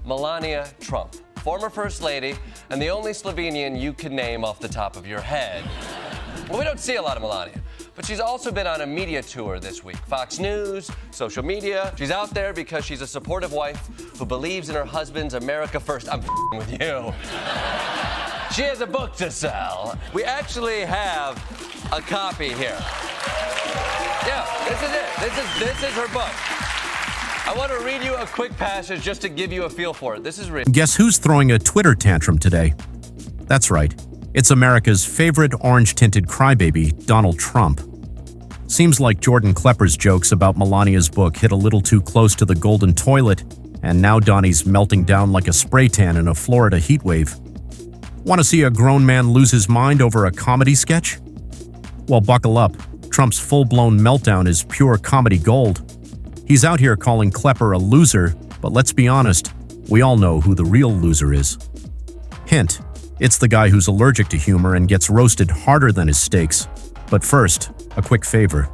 Melania Trump, former First Lady and the only Slovenian you can name off the top of your head. Well, we don't see a lot of Melania, but she's also been on a media tour this week. Fox News, social media. She's out there because she's a supportive wife who believes in her husband's America First. I'm with you. She has a book to sell. We actually have a copy here. Yeah, this is it. This is her book. I want to read you a quick passage just to give you a feel for it. This is real. Guess who's throwing a Twitter tantrum today? That's right. It's America's favorite orange-tinted crybaby, Donald Trump. Seems like Jordan Klepper's jokes about Melania's book hit a little too close to the golden toilet, and now Donnie's melting down like a spray tan in a Florida heat wave. Want to see a grown man lose his mind over a comedy sketch? Well, buckle up. Trump's full-blown meltdown is pure comedy gold. He's out here calling Klepper a loser, but let's be honest, we all know who the real loser is. Hint, it's the guy who's allergic to humor and gets roasted harder than his steaks. But first, a quick favor.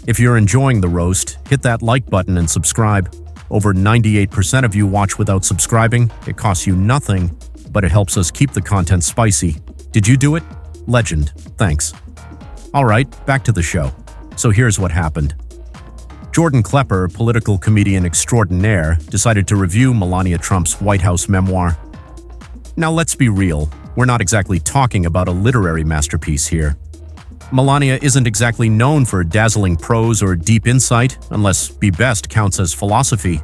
If you're enjoying the roast, hit that like button and subscribe. Over 98% of you watch without subscribing. It costs you nothing, but it helps us keep the content spicy. Did you do it? Legend. Thanks. All right, back to the show. So here's what happened. Jordan Klepper, political comedian extraordinaire, decided to review Melania Trump's White House memoir. Now let's be real, we're not exactly talking about a literary masterpiece here. Melania isn't exactly known for dazzling prose or deep insight, unless Be Best counts as philosophy.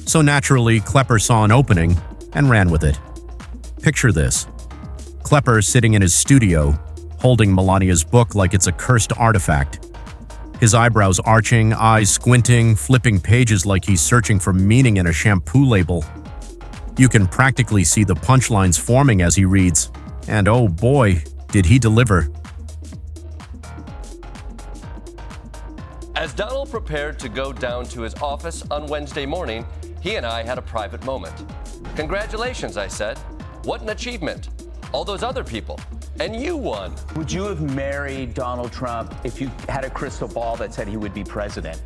So naturally, Klepper saw an opening and ran with it. Picture this. Klepper sitting in his studio, holding Melania's book like it's a cursed artifact. His eyebrows arching, eyes squinting, flipping pages like he's searching for meaning in a shampoo label. You can practically see the punchlines forming as he reads, and oh boy, did he deliver. As Donald prepared to go down to his office on Wednesday morning, he and I had a private moment. Congratulations, I said. What an achievement. All those other people. And you won. Would you have married Donald Trump if you had a crystal ball that said he would be president?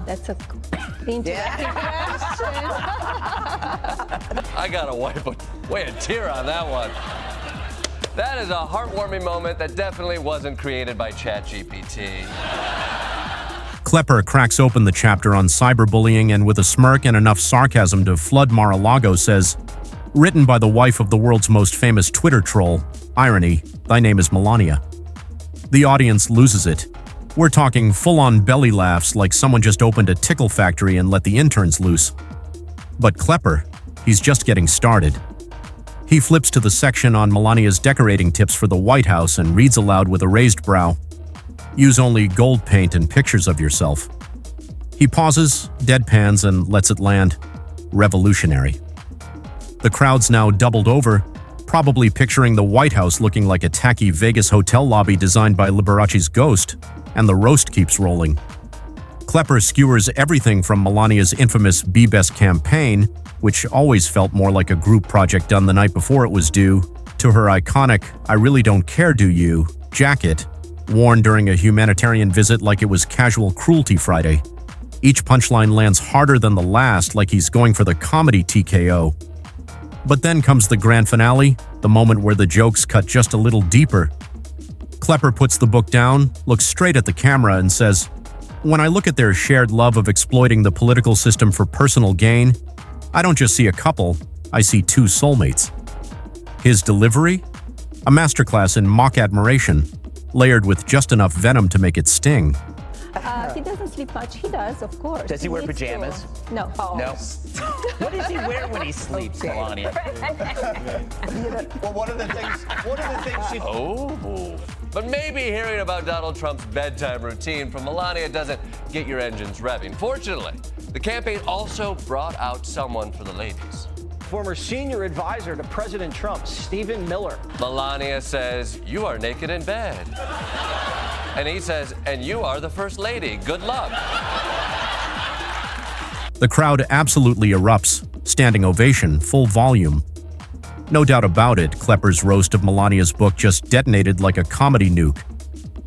That's a interesting question. I gotta wipe away a tear on that one. That is a heartwarming moment that definitely wasn't created by ChatGPT. Klepper cracks open the chapter on cyberbullying and with a smirk and enough sarcasm to flood Mar-a-Lago says, written by the wife of the world's most famous Twitter troll, irony, thy name is Melania. The audience loses it. We're talking full-on belly laughs like someone just opened a tickle factory and let the interns loose. But Klepper, he's just getting started. He flips to the section on Melania's decorating tips for the White House and reads aloud with a raised brow. Use only gold paint and pictures of yourself. He pauses, deadpans, and lets it land. Revolutionary. The crowd's now doubled over, probably picturing the White House looking like a tacky Vegas hotel lobby designed by Liberace's ghost, and the roast keeps rolling. Klepper skewers everything from Melania's infamous Be Best campaign, which always felt more like a group project done the night before it was due, to her iconic I really don't care do you jacket, worn during a humanitarian visit like it was Casual Cruelty Friday. Each punchline lands harder than the last, like he's going for the comedy TKO. But then comes the grand finale, the moment where the jokes cut just a little deeper. Klepper puts the book down, looks straight at the camera and says, when I look at their shared love of exploiting the political system for personal gain, I don't just see a couple, I see two soulmates. His delivery? A masterclass in mock admiration, layered with just enough venom to make it sting. He doesn't sleep much. He does, of course. Does he wear needs to. pajamas? No. No. What does he wear when he sleeps, Melania? Well, one of the things she... Oh. But maybe hearing about Donald Trump's bedtime routine from Melania doesn't get your engines revving. Fortunately, the campaign also brought out someone for the ladies. Former senior advisor to President Trump, Stephen Miller. Melania says, you are naked in bed. And he says, and you are the first lady. Good luck. The crowd absolutely erupts, standing ovation, full volume. No doubt about it, Klepper's roast of Melania's book just detonated like a comedy nuke.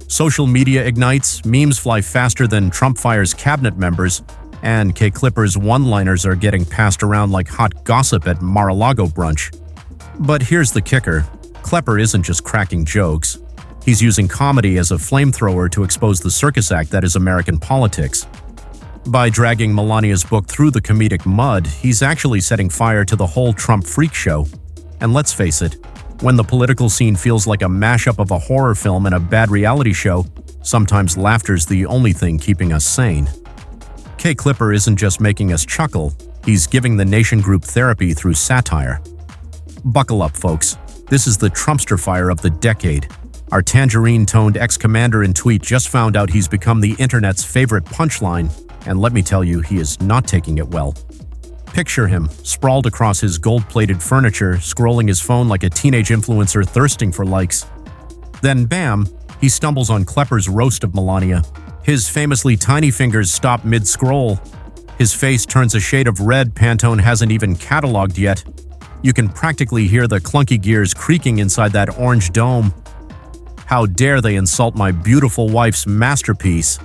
Social media ignites, memes fly faster than Trump fires cabinet members, And Klepper's one-liners are getting passed around like hot gossip at Mar-a-Lago brunch. But here's the kicker. Klepper isn't just cracking jokes. He's using comedy as a flamethrower to expose the circus act that is American politics. By dragging Melania's book through the comedic mud, he's actually setting fire to the whole Trump freak show. And let's face it, when the political scene feels like a mashup of a horror film and a bad reality show, sometimes laughter's the only thing keeping us sane. Klepper isn't just making us chuckle, he's giving the nation group therapy through satire. Buckle up, folks. This is the Trumpster fire of the decade. Our tangerine-toned ex-commander in tweet just found out he's become the internet's favorite punchline, and let me tell you, he is not taking it well. Picture him, sprawled across his gold-plated furniture, scrolling his phone like a teenage influencer thirsting for likes. Then bam, he stumbles on Klepper's roast of Melania. His famously tiny fingers stop mid-scroll. His face turns a shade of red Pantone hasn't even cataloged yet. You can practically hear the clunky gears creaking inside that orange dome. How dare they insult my beautiful wife's masterpiece?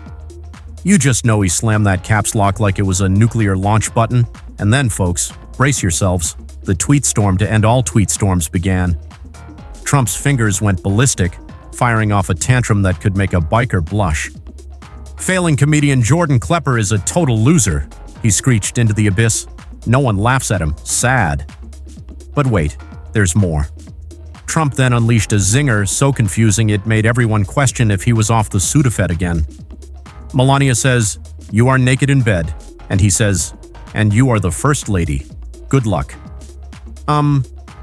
You just know he slammed that caps lock like it was a nuclear launch button. And then, folks, brace yourselves. The tweet storm to end all tweet storms began. Trump's fingers went ballistic, firing off a tantrum that could make a biker blush. Failing comedian Jordan Klepper is a total loser, he screeched into the abyss. No one laughs at him. Sad. But wait, there's more. Trump then unleashed a zinger so confusing it made everyone question if he was off the Sudafed again. Melania says, "You are naked in bed," and he says, "And you are the first lady. Good luck."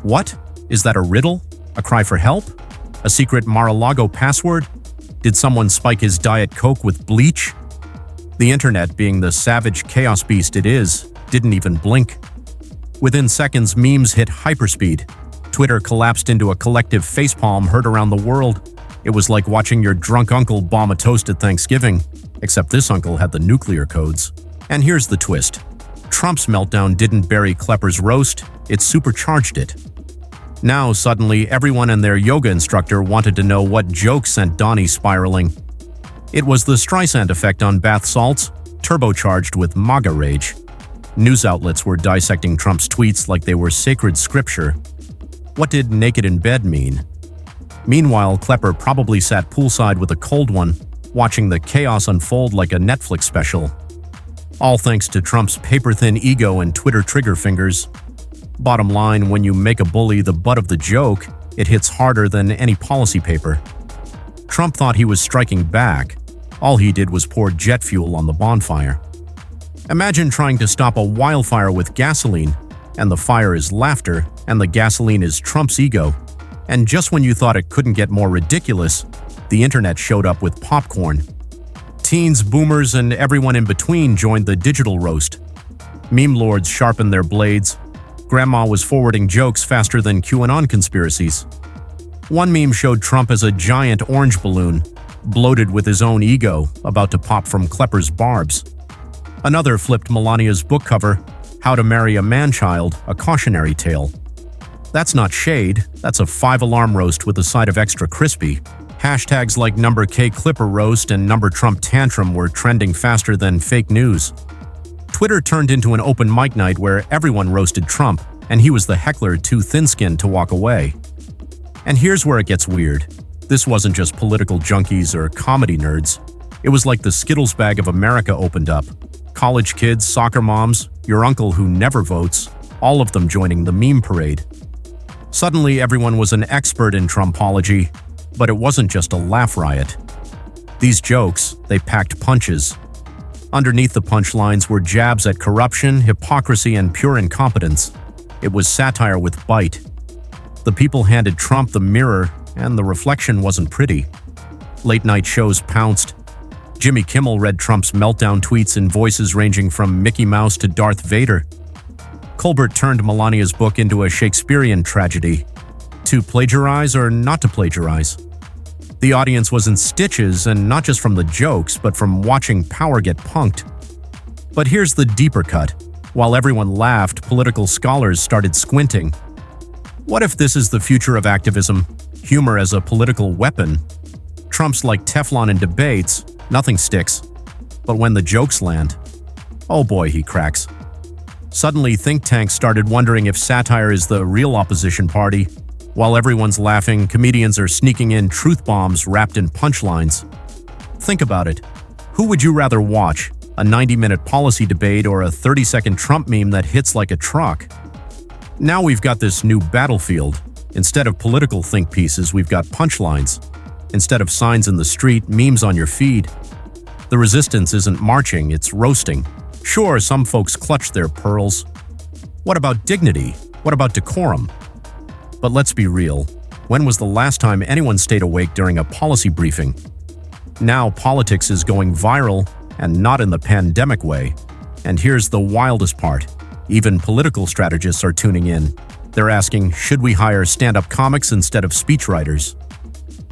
What? Is that a riddle? A cry for help? A secret Mar-a-Lago password? Did someone spike his Diet Coke with bleach? The internet, being the savage chaos beast it is, didn't even blink. Within seconds, memes hit hyperspeed. Twitter collapsed into a collective facepalm heard around the world. It was like watching your drunk uncle bomb a toast at Thanksgiving, except this uncle had the nuclear codes. And here's the twist. Trump's meltdown didn't bury Klepper's roast, it supercharged it. Now, suddenly, everyone and their yoga instructor wanted to know what joke sent Donnie spiraling. It was the Streisand effect on bath salts, turbocharged with MAGA rage. News outlets were dissecting Trump's tweets like they were sacred scripture. What did naked in bed mean? Meanwhile, Klepper probably sat poolside with a cold one, watching the chaos unfold like a Netflix special. All thanks to Trump's paper-thin ego and Twitter trigger fingers. Bottom line, when you make a bully the butt of the joke, it hits harder than any policy paper. Trump thought he was striking back. All he did was pour jet fuel on the bonfire. Imagine trying to stop a wildfire with gasoline, and the fire is laughter, and the gasoline is Trump's ego. And just when you thought it couldn't get more ridiculous, the internet showed up with popcorn. Teens, boomers, and everyone in between joined the digital roast. Meme lords sharpened their blades. Grandma was forwarding jokes faster than QAnon conspiracies. One meme showed Trump as a giant orange balloon, bloated with his own ego, about to pop from Klepper's barbs. Another flipped Melania's book cover, How to Marry a Man-Child, a Cautionary Tale. That's not shade, that's a 5-alarm roast with a side of extra crispy. Hashtags like #Klepper roast and #Trump tantrum were trending faster than fake news. Twitter turned into an open mic night where everyone roasted Trump, and he was the heckler too thin-skinned to walk away. And here's where it gets weird. This wasn't just political junkies or comedy nerds. It was like the Skittles bag of America opened up. College kids, soccer moms, your uncle who never votes, all of them joining the meme parade. Suddenly, everyone was an expert in Trumpology, but it wasn't just a laugh riot. These jokes, they packed punches. Underneath the punchlines were jabs at corruption, hypocrisy, and pure incompetence. It was satire with bite. The people handed Trump the mirror, and the reflection wasn't pretty. Late-night shows pounced. Jimmy Kimmel read Trump's meltdown tweets in voices ranging from Mickey Mouse to Darth Vader. Colbert turned Melania's book into a Shakespearean tragedy. To plagiarize or not to plagiarize? The audience was in stitches, and not just from the jokes, but from watching power get punked. But here's the deeper cut. While everyone laughed, political scholars started squinting. What if this is the future of activism? Humor as a political weapon? Trump's like Teflon in debates, nothing sticks. But when the jokes land, Oh boy, he cracks. Suddenly, think tanks started wondering if satire is the real opposition party. While everyone's laughing, comedians are sneaking in truth bombs wrapped in punchlines. Think about it. Who would you rather watch? A 90-minute policy debate or a 30-second Trump meme that hits like a truck? Now we've got this new battlefield. Instead of political think pieces, we've got punchlines. Instead of signs in the street, memes on your feed. The resistance isn't marching, it's roasting. Sure, some folks clutch their pearls. What about dignity? What about decorum? But let's be real. When was the last time anyone stayed awake during a policy briefing? Now politics is going viral, and not in the pandemic way. And here's the wildest part. Even political strategists are tuning in. They're asking, should we hire stand-up comics instead of speechwriters?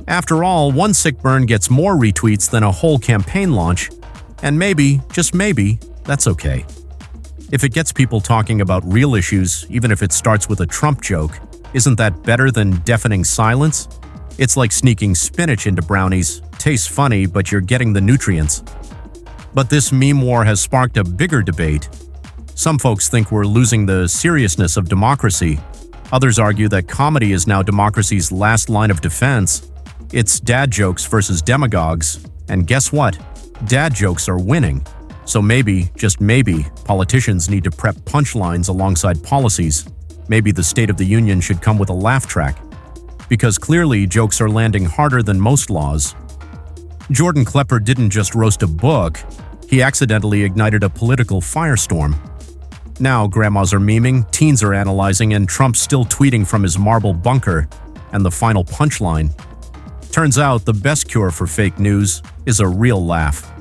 After all, one sick burn gets more retweets than a whole campaign launch, and maybe, just maybe, that's okay. If it gets people talking about real issues, even if it starts with a Trump joke, isn't that better than deafening silence? It's like sneaking spinach into brownies. Tastes funny, but you're getting the nutrients. But this meme war has sparked a bigger debate. Some folks think we're losing the seriousness of democracy. Others argue that comedy is now democracy's last line of defense. It's dad jokes versus demagogues. And guess what? Dad jokes are winning. So maybe, just maybe, politicians need to prep punchlines alongside policies. Maybe the State of the Union should come with a laugh track. Because clearly, jokes are landing harder than most laws. Jordan Klepper didn't just roast a book, he accidentally ignited a political firestorm. Now grandmas are memeing, teens are analyzing, and Trump's still tweeting from his marble bunker. And the final punchline. Turns out the best cure for fake news is a real laugh.